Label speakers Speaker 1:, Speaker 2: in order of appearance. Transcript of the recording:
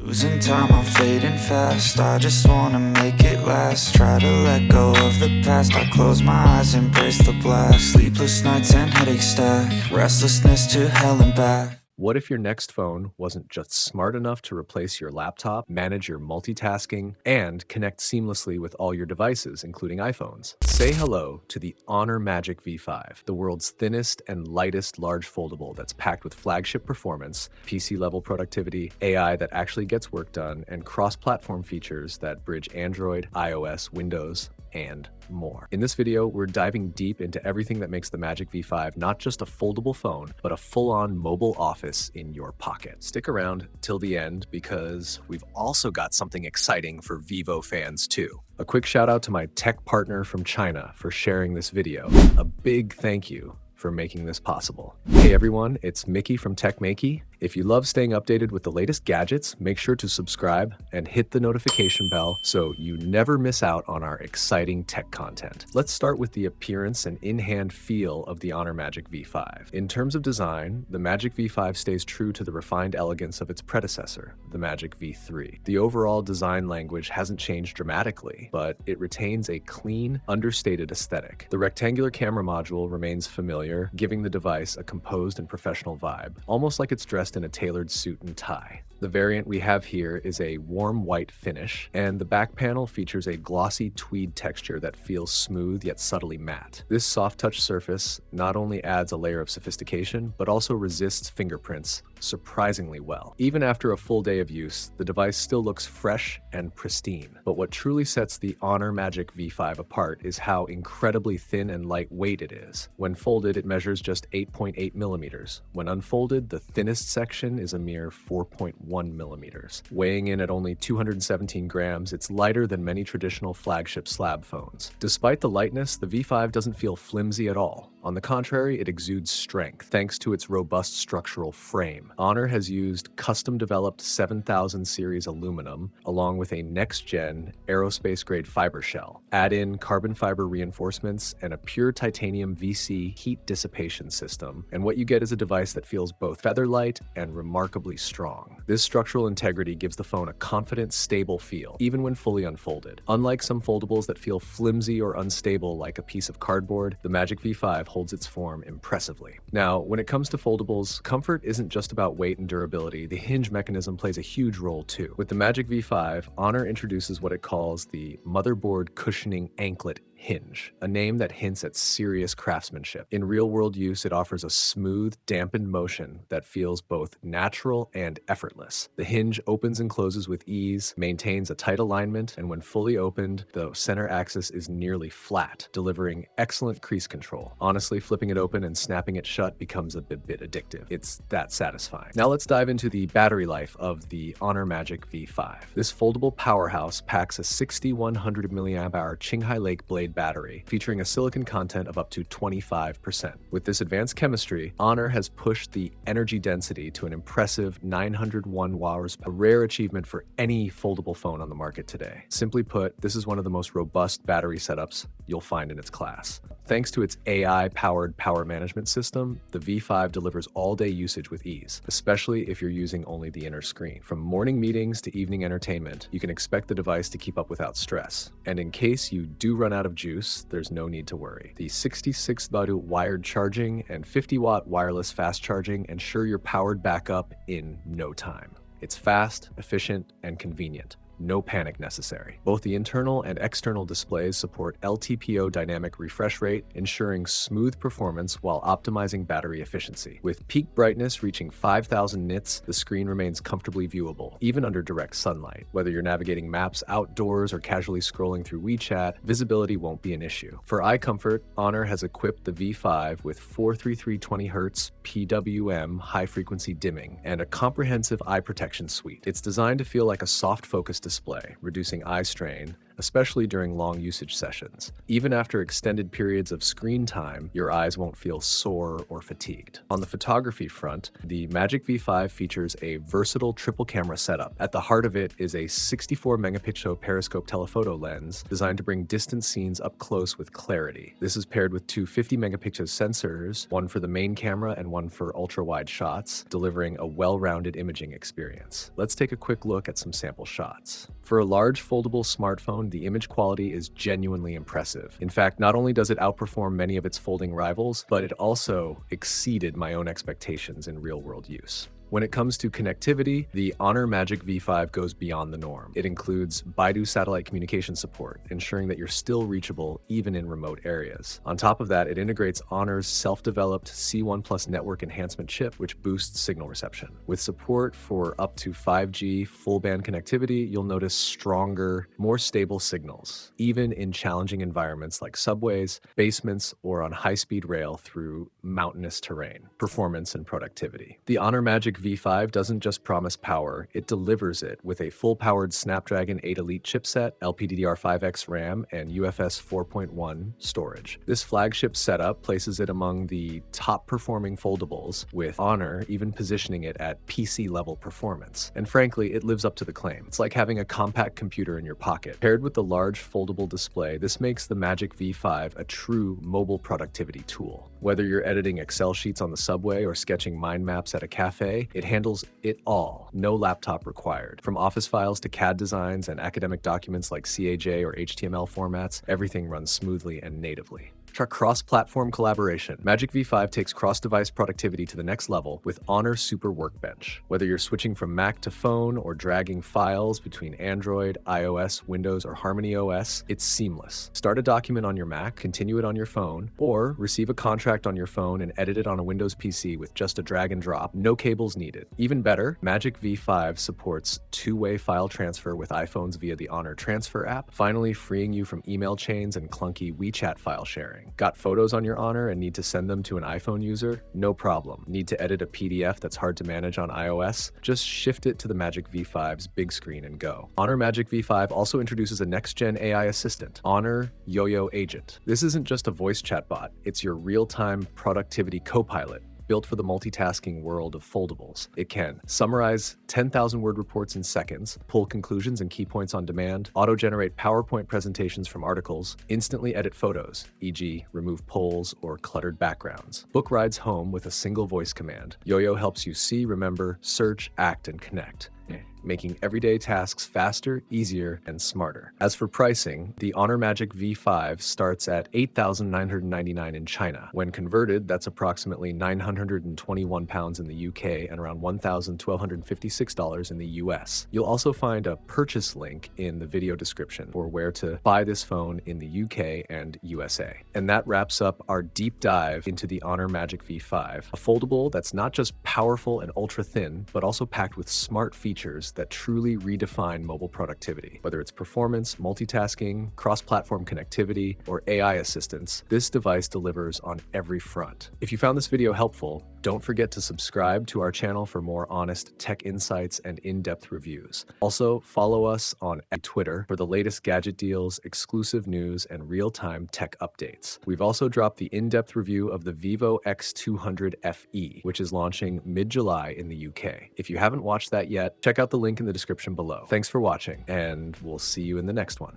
Speaker 1: Losing time, I'm fading fast. I just wanna make it last. Try to let go of the past. I close my eyes, embrace the blast. Sleepless nights and headache stack. Restlessness to hell and back.
Speaker 2: What if your next phone wasn't just smart enough to replace your laptop, manage your multitasking, and connect seamlessly with all your devices, including iPhones? Say hello to the Honor Magic V5, the world's thinnest and lightest large foldable that's packed with flagship performance, PC-level productivity, AI that actually gets work done, and cross-platform features that bridge Android, iOS, Windows, and more. In this video, we're diving deep into everything that makes the Magic V5 not just a foldable phone, but a full-on mobile office in your pocket. Stick around till the end because we've also got something exciting for Vivo fans too. A quick shout out to my tech partner from China for sharing this video. A big thank you for making this possible. Hey everyone, it's Mickey from techmaiky. If you love staying updated with the latest gadgets, make sure to subscribe and hit the notification bell so you never miss out on our exciting tech content. Let's start with the appearance and in-hand feel of the Honor Magic V5. In terms of design, the Magic V5 stays true to the refined elegance of its predecessor, the Magic V3. The overall design language hasn't changed dramatically, but it retains a clean, understated aesthetic. The rectangular camera module remains familiar, giving the device a composed and professional vibe, almost like it's dressed in a tailored suit and tie. The variant we have here is a warm white finish, and the back panel features a glossy tweed texture that feels smooth yet subtly matte. This soft touch surface not only adds a layer of sophistication, but also resists fingerprints surprisingly well. Even after a full day of use, the device still looks fresh and pristine. But what truly sets the Honor Magic V5 apart is how incredibly thin and lightweight it is. When folded, it measures just 8.8 millimeters. When unfolded, the thinnest section is a mere 4.1 millimeters. Weighing in at only 217 grams, it's lighter than many traditional flagship slab phones. Despite the lightness, the V5 doesn't feel flimsy at all. On the contrary, it exudes strength, thanks to its robust structural frame. Honor has used custom-developed 7000 series aluminum, along with a next-gen aerospace-grade fiber shell. Add in carbon fiber reinforcements and a pure titanium VC heat dissipation system, and what you get is a device that feels both feather-light and remarkably strong. This structural integrity gives the phone a confident, stable feel, even when fully unfolded. Unlike some foldables that feel flimsy or unstable like a piece of cardboard, the Magic V5 holds its form impressively. Now, when it comes to foldables, comfort isn't just about weight and durability. The hinge mechanism plays a huge role too. With the Magic V5, Honor introduces what it calls the motherboard cushioning anklet hinge, a name that hints at serious craftsmanship. In real-world use, it offers a smooth, dampened motion that feels both natural and effortless. The hinge opens and closes with ease, maintains a tight alignment, and when fully opened, the center axis is nearly flat, delivering excellent crease control. Honestly, flipping it open and snapping it shut becomes a bit addictive. It's that satisfying. Now let's dive into the battery life of the Honor Magic V5. This foldable powerhouse packs a 6100 mAh Qinghai Lake Blade battery, featuring a silicon content of up to 25%. With this advanced chemistry, Honor has pushed the energy density to an impressive 901 watts, a rare achievement for any foldable phone on the market today. Simply put, this is one of the most robust battery setups you'll find in its class. Thanks to its AI-powered power management system, the V5 delivers all-day usage with ease, especially if you're using only the inner screen. From morning meetings to evening entertainment, you can expect the device to keep up without stress. And in case you do run out of juice, there's no need to worry. The 66-watt wired charging and 50-watt wireless fast charging ensure you're powered back up in no time. It's fast, efficient, and convenient. No panic necessary. Both the internal and external displays support LTPO dynamic refresh rate, ensuring smooth performance while optimizing battery efficiency. With peak brightness reaching 5000 nits, the screen remains comfortably viewable, even under direct sunlight. Whether you're navigating maps outdoors or casually scrolling through WeChat, visibility won't be an issue. For eye comfort, Honor has equipped the V5 with 43320Hz PWM high-frequency dimming and a comprehensive eye protection suite. It's designed to feel like a soft focus display, reducing eye strain especially during long usage sessions. Even after extended periods of screen time, your eyes won't feel sore or fatigued. On the photography front, the Magic V5 features a versatile triple camera setup. At the heart of it is a 64 megapixel periscope telephoto lens designed to bring distant scenes up close with clarity. This is paired with two 50 megapixel sensors, one for the main camera and one for ultra-wide shots, delivering a well-rounded imaging experience. Let's take a quick look at some sample shots. For a large foldable smartphone, the image quality is genuinely impressive. In fact, not only does it outperform many of its folding rivals, but it also exceeded my own expectations in real-world use. When it comes to connectivity, the Honor Magic V5 goes beyond the norm. It includes Baidu satellite communication support, ensuring that you're still reachable even in remote areas. On top of that, it integrates Honor's self-developed C1 Plus network enhancement chip, which boosts signal reception. With support for up to 5G full-band connectivity, you'll notice stronger, more stable signals, even in challenging environments like subways, basements, or on high-speed rail through mountainous terrain. Performance and productivity. The Honor Magic V5 doesn't just promise power, it delivers it with a full-powered Snapdragon 8 Elite chipset, LPDDR5X RAM, and UFS 4.1 storage. This flagship setup places it among the top-performing foldables, with Honor even positioning it at PC-level performance. And frankly, it lives up to the claim. It's like having a compact computer in your pocket. Paired with the large foldable display, this makes the Magic V5 a true mobile productivity tool. Whether you're editing Excel sheets on the subway or sketching mind maps at a cafe, it handles it all, no laptop required. From office files to CAD designs and academic documents like CAJ or HTML formats, everything runs smoothly and natively. Cross-platform collaboration. Magic V5 takes cross-device productivity to the next level with Honor Super Workbench. Whether you're switching from Mac to phone or dragging files between Android, iOS, Windows, or Harmony OS, it's seamless. Start a document on your Mac, continue it on your phone, or receive a contract on your phone and edit it on a Windows PC with just a drag and drop, no cables needed. Even better, Magic V5 supports two-way file transfer with iPhones via the Honor Transfer app, finally freeing you from email chains and clunky WeChat file sharing. Got photos on your Honor and need to send them to an iPhone user? No problem. Need to edit a PDF that's hard to manage on iOS? Just shift it to the Magic V5's big screen and go. Honor Magic V5 also introduces a next-gen AI assistant, Honor Yoyo Agent. This isn't just a voice chatbot, it's your real-time productivity co-pilot, built for the multitasking world of foldables. It can summarize 10,000 word reports in seconds, pull conclusions and key points on demand, auto-generate PowerPoint presentations from articles, instantly edit photos, e.g. remove polls or cluttered backgrounds. Book rides home with a single voice command. Yoyo helps you see, remember, search, act, and connect, making everyday tasks faster, easier, and smarter. As for pricing, the Honor Magic V5 starts at $8,999 in China. When converted, that's approximately £921 in the UK and around $1,256 in the US. You'll also find a purchase link in the video description for where to buy this phone in the UK and USA. And that wraps up our deep dive into the Honor Magic V5, a foldable that's not just powerful and ultra thin, but also packed with smart features that truly redefine mobile productivity. Whether it's performance, multitasking, cross-platform connectivity, or AI assistance, this device delivers on every front. If you found this video helpful, don't forget to subscribe to our channel for more honest tech insights and in-depth reviews. Also, follow us on Twitter for the latest gadget deals, exclusive news, and real-time tech updates. We've also dropped the in-depth review of the Vivo X200 FE, which is launching mid-July in the UK. If you haven't watched that yet, check out the link in the description below. Thanks for watching, and we'll see you in the next one.